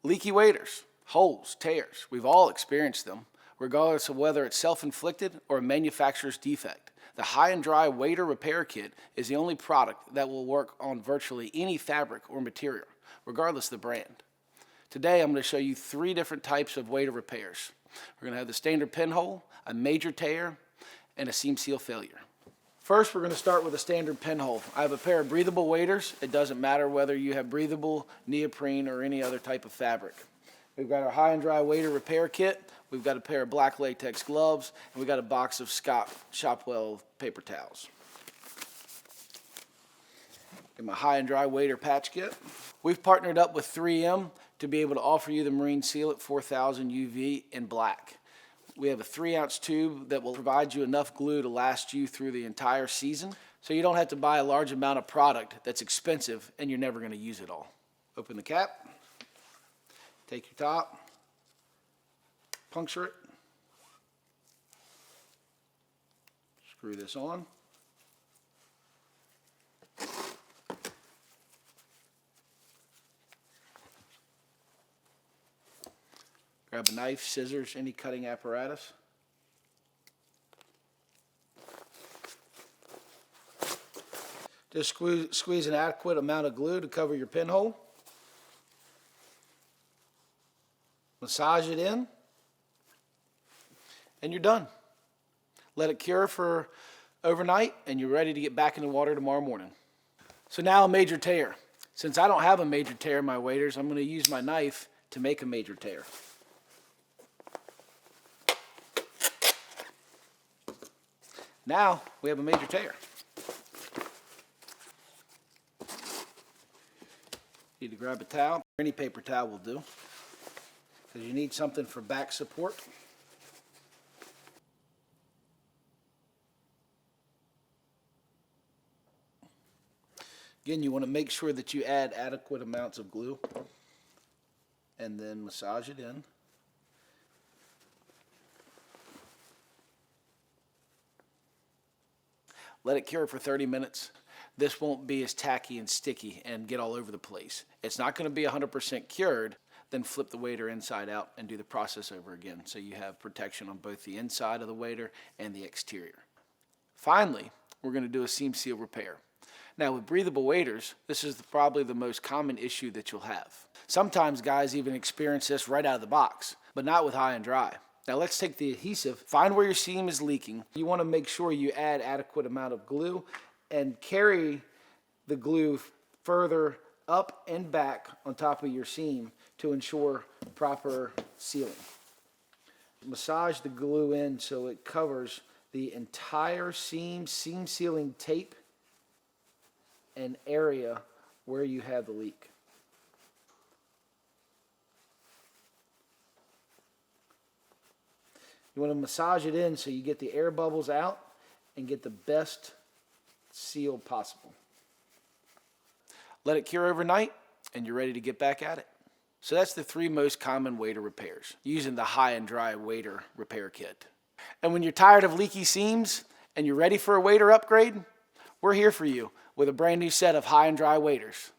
Leaky waders, holes, tears, we've all experienced them, regardless of whether it's self-inflicted or a manufacturer's defect. The High and Dry Wader Repair Kit is the only product that will work on virtually any fabric or material, regardless of the brand. Today I'm going to show you 3 different types of wader repairs. We're going to have the standard pinhole, a major tear, and a seam seal failure. First, we're going to start with a standard pinhole. I have a pair of breathable waders. It doesn't matter whether you have breathable, neoprene, or any other type of fabric. We've got our High and Dry Wader Repair Kit. We've got a pair of black latex gloves, and we've got a box of Scott Shopwell paper towels. Get my High and Dry Wader Patch Kit. We've partnered up with 3M to be able to offer you the Marine Seal at 4000 UV in black. We have a 3-ounce tube that will provide you enough glue to last you through the entire season, so you don't have to buy a large amount of product that's expensive and you're never going to use it all. Open the cap, take your top, puncture it, screw this on. Grab a knife, scissors, any cutting apparatus. Just squeeze an adequate amount of glue to cover your pinhole. Massage it in, and you're done. Let it cure for overnight, and you're ready to get back in the water tomorrow morning. So now a major tear. Since I don't have a major tear in my waders, I'm going to use my knife to make a major tear. Now we have a major tear. Need to grab a towel. Any paper towel will do, because you need something for back support. Again, you want to make sure that you add adequate amounts of glue and then massage it in. Let it cure for 30 minutes. This won't be as tacky and sticky and get all over the place. It's not going to be 100% cured. Then flip the wader inside out and do the process over again, so you have protection on both the inside of the wader and the exterior. Finally, we're going to do a seam seal repair. Now with breathable waders, this is probably the most common issue that you'll have. Sometimes guys even experience this right out of the box, but not with High and Dry. Now let's take the adhesive, find where your seam is leaking. You want to make sure you add adequate amount of glue and carry the glue further up and back on top of your seam to ensure proper sealing. Massage the glue in so it covers the entire seam sealing tape and area where you have the leak. You want to massage it in so you get the air bubbles out and get the best seal possible. Let it cure overnight and you're ready to get back at it. So that's the 3 most common wader repairs using the High and Dry Wader Repair Kit. And when you're tired of leaky seams and you're ready for a wader upgrade, we're here for you with a brand new set of High and Dry waders.